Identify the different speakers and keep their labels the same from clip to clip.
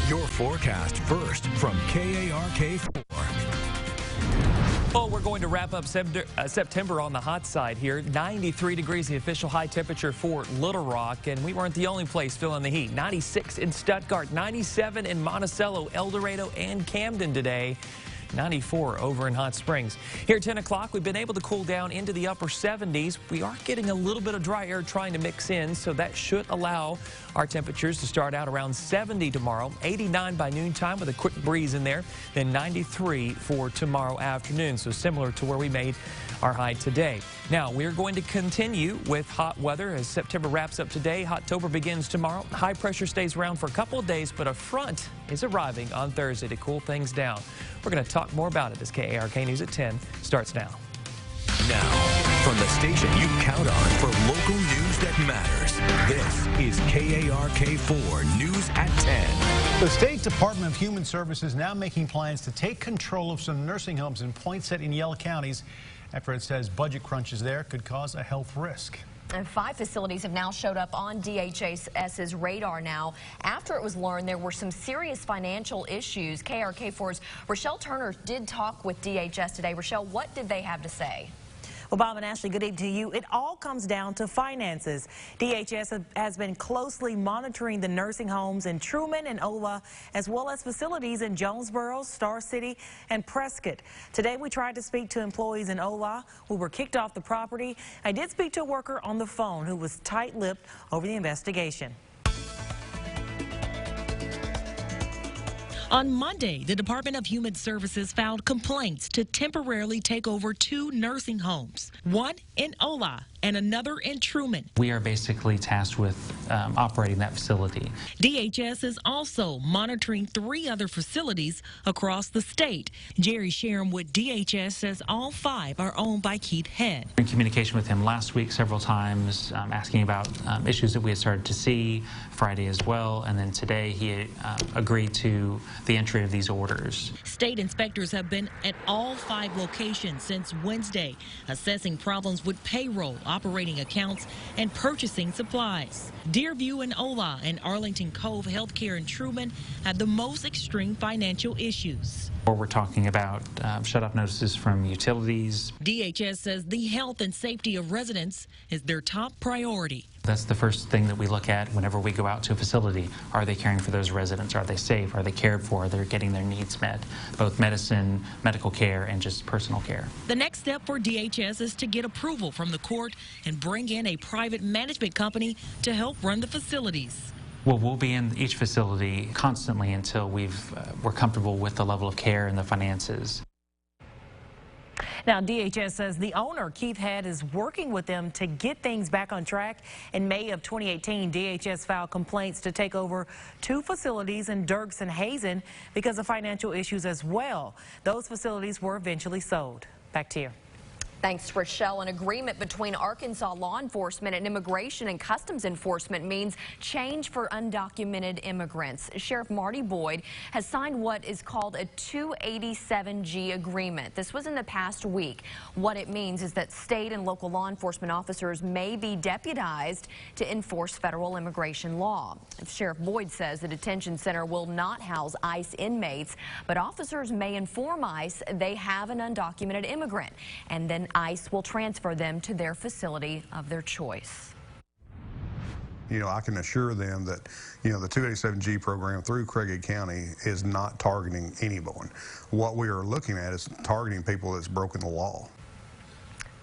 Speaker 1: Your forecast first from KARK4.
Speaker 2: Well, we're going to wrap up September on the hot side here. 93 degrees, the official high temperature for Little Rock, and we weren't the only place feeling the heat. 96 in Stuttgart, 97 in Monticello, El Dorado, and Camden today. 94 over in Hot Springs. Here at 10 o'clock, we've been able to cool down into the upper 70s. We are getting a little bit of dry air trying to mix in, so that should allow our temperatures to start out around 70 tomorrow, 89 by noontime with a quick breeze in there, then 93 for tomorrow afternoon, so similar to where we made our high today. Now, we're going to continue with hot weather as September wraps up today. Hottober begins tomorrow. High pressure stays around for a couple of days, but a front is arriving on Thursday to cool things down. We're going to talk more about it as KARK News at 10 starts now.
Speaker 1: Now, from the station you count on for local news that matters, this is KARK4 News at 10.
Speaker 3: The State Department of Human Services now making plans to take control of some nursing homes in Poinsett and Yell counties after it says budget crunches there could cause a health risk.
Speaker 4: And 5 facilities have now showed up on DHS's radar now after it was learned there were some serious financial issues. KARK4's Rochelle Turner did talk with DHS today. Rochelle, what did they have to say?
Speaker 5: Well, Bob and Ashley, good evening to you. It all comes down to finances. DHS has been closely monitoring the nursing homes in Truman and Ola, as well as facilities in Jonesboro, Star City, and Prescott. Today, we tried to speak to employees in Ola who were kicked off the property. I did speak to a worker on the phone who was tight-lipped over the investigation.
Speaker 6: On Monday, the Department of Human Services filed complaints to temporarily take over 2 nursing homes, one in Ola and another in Truman.
Speaker 7: We are basically tasked with operating that facility.
Speaker 6: DHS is also monitoring 3 other facilities across the state. Jerry Sharon with DHS says all 5 are owned by Keith Head.
Speaker 7: In communication with him last week several times, asking about issues that we had started to see, Friday as well, and then today he agreed to the entry of these orders.
Speaker 6: State inspectors have been at all 5 locations since Wednesday, assessing problems with payroll, operating accounts, and purchasing supplies. Deerview and Ola and Arlington Cove Healthcare in Truman had the most extreme financial issues.
Speaker 7: We're talking about shut-off notices from utilities.
Speaker 6: DHS says the health and safety of residents is their top priority.
Speaker 7: That's the first thing that we look at whenever we go out to a facility. Are they caring for those residents? Are they safe? Are they cared for? Are they getting their needs met? Both medicine, medical care, and just personal care.
Speaker 6: The next step for DHS is to get approval from the court and bring in a private management company to help run the facilities.
Speaker 7: Well, we'll be in each facility constantly until we're comfortable with the level of care and the finances.
Speaker 5: Now, DHS says the owner, Keith Head, is working with them to get things back on track. In May of 2018, DHS filed complaints to take over 2 facilities in Dirks and Hazen because of financial issues as well. Those facilities were eventually sold. Back to you.
Speaker 4: Thanks, Rochelle. An agreement between Arkansas law enforcement and Immigration and Customs Enforcement means change for undocumented immigrants. Sheriff Marty Boyd has signed what is called a 287G agreement. This was in the past week. What it means is that state and local law enforcement officers may be deputized to enforce federal immigration law. Sheriff Boyd says the detention center will not house ICE inmates, but officers may inform ICE they have an undocumented immigrant, and then ICE will transfer them to their facility of their choice.
Speaker 8: You know, I can assure them that, you know, the 287G program through Craighead County is not targeting anyone. What we are looking at is targeting people that's broken the law.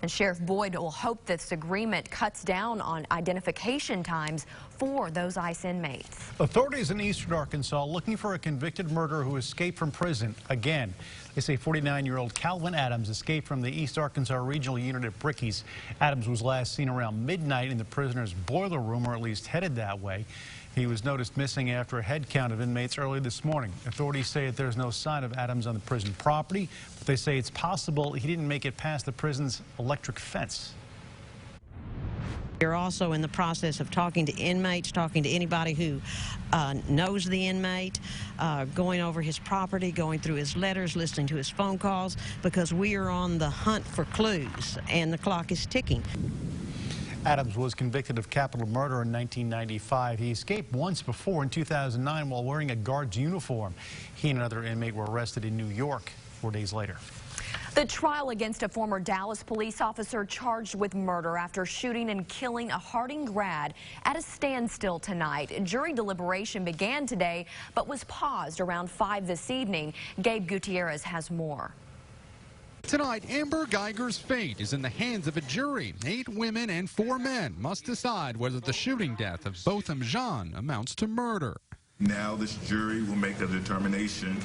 Speaker 4: And Sheriff Boyd will hope this agreement cuts down on identification times for those ICE inmates.
Speaker 3: Authorities in eastern Arkansas looking for a convicted murderer who escaped from prison again. They say 49-year-old Calvin Adams escaped from the East Arkansas Regional Unit at Bricky's. Adams was last seen around midnight in the prisoner's boiler room, or at least headed that way. He was noticed missing after a head count of inmates early this morning. Authorities say that there's no sign of Adams on the prison property, but they say it's possible he didn't make it past the prison's electric fence.
Speaker 9: We're also in the process of talking to inmates, talking to anybody who knows the inmate, going over his property, going through his letters, listening to his phone calls, because we are on the hunt for clues, and the clock is ticking.
Speaker 3: Adams was convicted of capital murder in 1995. He escaped once before in 2009 while wearing a guard's uniform. He and another inmate were arrested in New York 4 days later.
Speaker 4: The trial against a former Dallas police officer charged with murder after shooting and killing a Harding grad at a standstill tonight. Jury deliberation began today but was paused around 5 this evening. Gabe Gutierrez has more.
Speaker 10: Tonight, Amber Geiger's fate is in the hands of a jury. 8 women and 4 men must decide whether the shooting death of Botham Jean amounts to murder.
Speaker 11: Now this jury will make a determination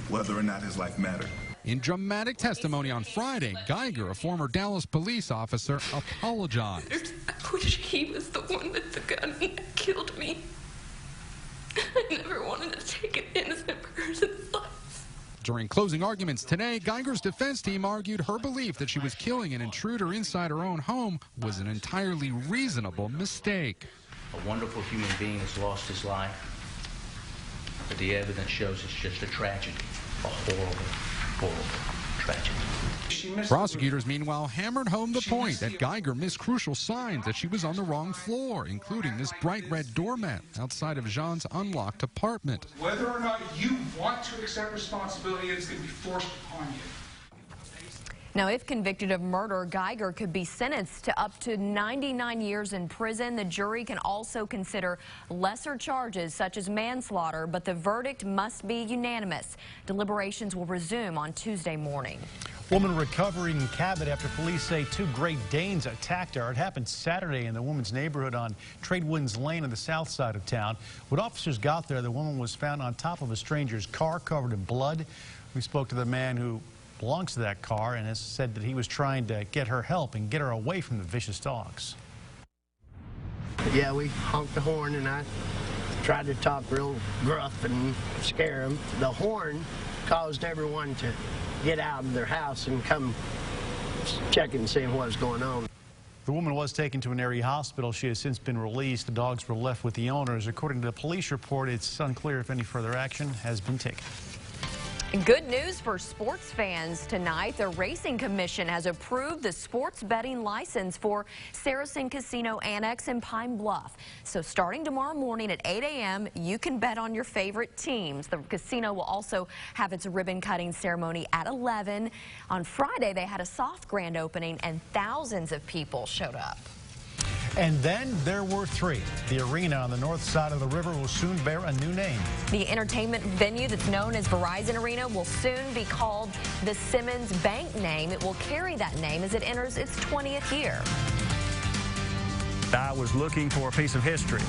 Speaker 11: whether or not his life mattered.
Speaker 10: In dramatic testimony on Friday, Geiger, a former Dallas police officer, apologized.
Speaker 12: I wish he was the one with the gun that killed me. I never wanted to take an innocent person's life.
Speaker 10: During closing arguments today, Geiger's defense team argued her belief that she was killing an intruder inside her own home was an entirely reasonable mistake.
Speaker 13: A wonderful human being has lost his life, but the evidence shows it's just a tragedy, a horrible tragedy.
Speaker 10: Prosecutors, meanwhile, hammered home the point that Geiger missed crucial signs that she was on the wrong floor, including this bright red doormat outside of Jean's unlocked apartment.
Speaker 14: Whether or not you want to accept responsibility, it's going to be forced upon you.
Speaker 4: Now, if convicted of murder, Geiger could be sentenced to up to 99 years in prison. The jury can also consider lesser charges such as manslaughter, but the verdict must be unanimous. Deliberations will resume on Tuesday morning.
Speaker 3: Woman recovering in Cabot after police say 2 Great Danes attacked her. It happened Saturday in the woman's neighborhood on Tradewinds Lane on the south side of town. When officers got there, the woman was found on top of a stranger's car covered in blood. We spoke to the man who belongs to that car and has said that he was trying to get her help and get her away from the vicious dogs.
Speaker 15: Yeah, we honked the horn and I tried to talk real gruff and scare them. The horn caused everyone to get out of their house and come check and see what was going on.
Speaker 3: The woman was taken to an area hospital. She has since been released. The dogs were left with the owners. According to the police report, it's unclear if any further action has been taken.
Speaker 4: Good news for sports fans tonight. The Racing Commission has approved the sports betting license for Saracen Casino Annex in Pine Bluff. So starting tomorrow morning at 8 a.m., you can bet on your favorite teams. The casino will also have its ribbon cutting ceremony at 11. On Friday, they had a soft grand opening and thousands of people showed up.
Speaker 3: And then there were 3. The arena on the north side of the river will soon bear a new name.
Speaker 4: The entertainment venue that's known as Verizon Arena will soon be called the Simmons Bank name. It will carry that name as it enters its 20th year.
Speaker 16: I was looking for a piece of history.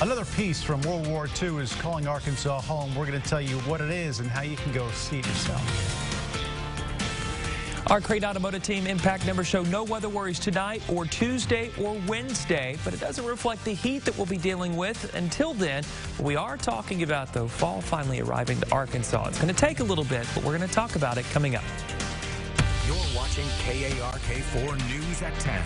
Speaker 3: Another piece from World War II is calling Arkansas home. We're going to tell you what it is and how you can go see it yourself.
Speaker 2: Our Crate Automotive Team impact numbers show no weather worries tonight or Tuesday or Wednesday, but it doesn't reflect the heat that we'll be dealing with until then. We are talking about, though, fall finally arriving to Arkansas. It's going to take a little bit, but we're going to talk about it coming up.
Speaker 1: You're watching KARK4 News at 10.